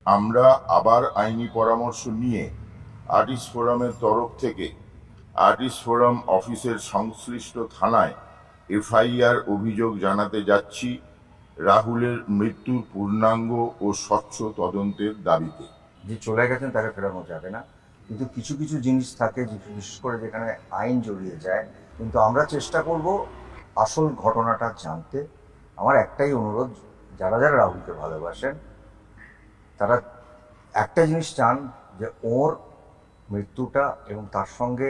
আমরা আবার আইনি পরামর্শ নিয়ে আর্টিস্ট ফোরামের তরফ থেকে আর্টিস্ট ফোরাম অফিসের সংশ্লিষ্ট থানায় এফআইআর অভিযোগ জানাতে যাচ্ছি রাহুলের মৃত্যুর পূর্ণাঙ্গ ও স্বচ্ছ তদন্তের দাবিতে। যে চলে গেছেন তাকে ফেরানো যাবে না, কিন্তু কিছু কিছু জিনিস থাকে বিশেষ করে যেখানে আইন জড়িয়ে যায়, কিন্তু আমরা চেষ্টা করব আসল ঘটনাটা জানতে। আমার একটাই অনুরোধ, যারা যারা রাহুলকে ভালোবাসেন তারা একটা জিনিস চান যে ওর মৃত্যুটা এবং তার সঙ্গে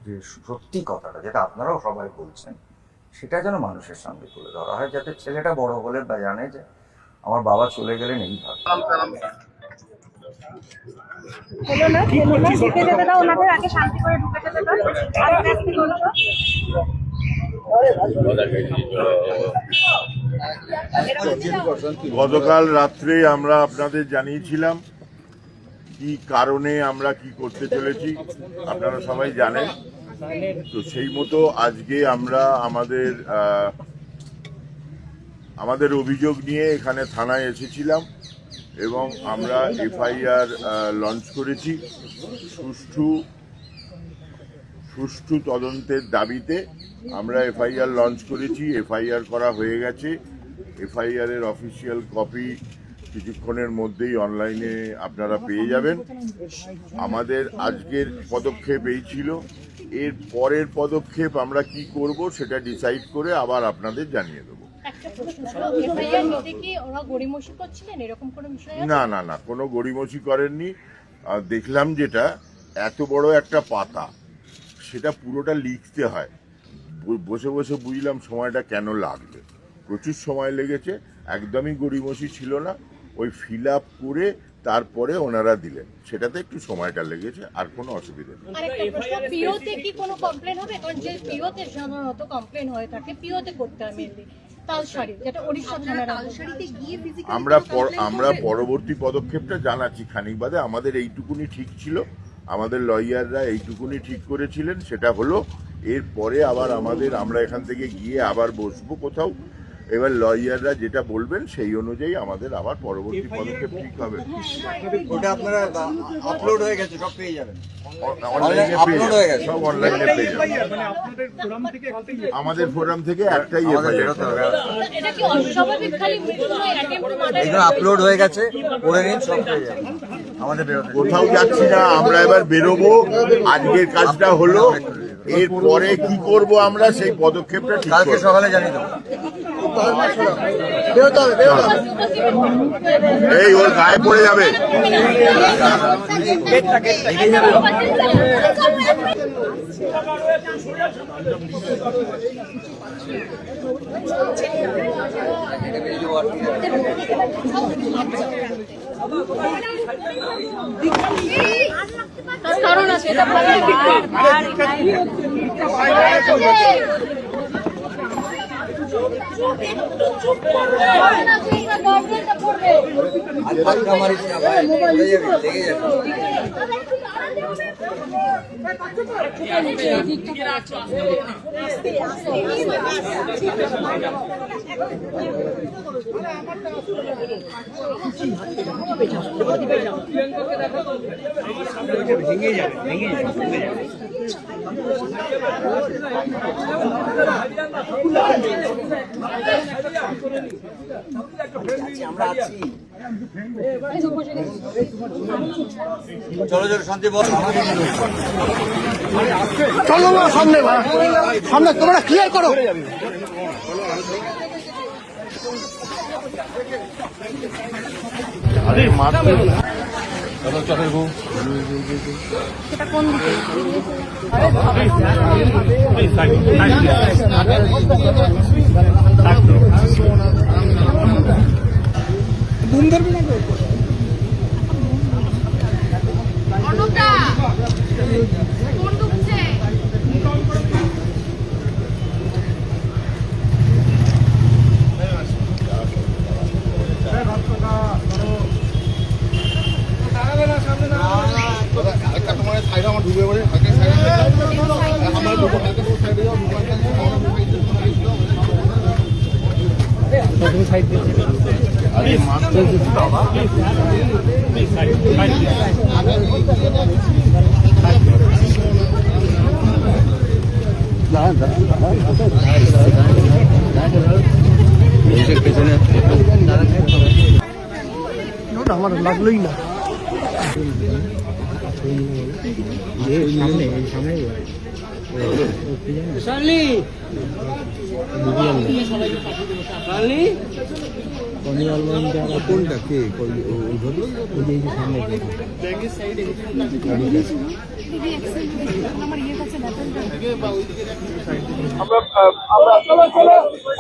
যে সত্যি কথাটা যেটা আপনারাও সবাই বলছেন সেটা যেন মানুষের সামনে তুলে ধরা হয়, যাতে ছেলেটা বড় হলে বা জানে যে আমার বাবা চলে গেলেন এইভাবে। গতকাল রাত্রে আমরা আপনাদের জানিয়েছিলাম কি কারণে আমরা কি করতে চলেছি, আপনারা সবাই জানেন। তো সেই মতো আজকে আমরা আমাদের অভিযোগ নিয়ে এখানে থানায় এসেছিলাম এবং আমরা এফআইআর লঞ্চ করেছি সুষ্ঠু তদন্তের দাবিতে। আমরা এফআইআর লঞ্চ করেছি, এফআইআর করা হয়ে গেছে। এফআইআর এর অফিসিয়াল কপি কিছুক্ষণের মধ্যেই অনলাইনে আপনারা পেয়ে যাবেন। আমাদের আজকের পদক্ষেপ এই ছিল। এর পরের পদক্ষেপ আমরা কি করব সেটা ডিসাইড করে আবার আপনাদের জানিয়ে দেবো। না না না, কোনো গড়িমসি করেননি। দেখলাম যেটা এত বড় একটা পাতা, সেটা পুরোটা লিখতে হয়। বসে বসে বুঝলাম সময়টা কেন লাগবে, প্রচুর সময় লেগেছে। একদমই গড়িমসি ছিল না, ওই ফিল আপ করে তারপরে ওনারা দিলেন, সেটাতে একটু সময়টা লেগেছে, আর কোনো অসুবিধা নেই। আমরা পরবর্তী পদক্ষেপটা জানাচ্ছি খানিক বাদে। আমাদের এইটুকুনি ঠিক ছিল, আমাদের লয়াররা এইটুকুনি ঠিক করেছিলেন, সেটা হলো এরপরে আবার আমরা এখান থেকে গিয়ে আবার বসবো কোথাও। এবার লয়াররা যেটা বলবেন সেই অনুযায়ী আমাদের আবার পরবর্তী পদক্ষেপ ঠিক হবে। ওটা আপনারা আপলোড হয়ে গেছে, সব পেয়ে যাবেন, সব অনলাইনে পেয়ে যাবেন। আমাদের ফোরাম থেকে একটাই আপলোড হয়ে গেছে, করে নিন, সব পেয়ে যাবেন। আমাদের কোথাও যাচ্ছি না, আমরা এবার বেরোবো। আজকের কাজটা হলো, এরপরে কি করব আমরা সেই পদক্ষেপটা ঠিক কালকে সকালে জানিয়ে দেবো। এই ওর গায়ে পড়ে যাবে। কারণ আছে ভেঙে যাবে। চলো চলো শান্তি বল, চলো না সামনে, সামনে তোমরা ক্লিয়ার করো। আরে মাত্র সেটা কোন দিকে? সাইড আমার লাগলোই না। কোনটা কে আমার ইয়ে কাছে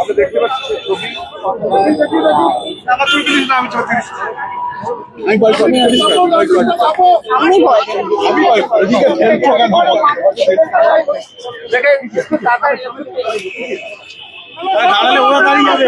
আমরা দেখতে পাচ্ছি সেই ছবি। আমার 34 না, আমি 36। আমি বয়কট দাঁড়ালে ওরা দাঁড়িয়ে যাবে।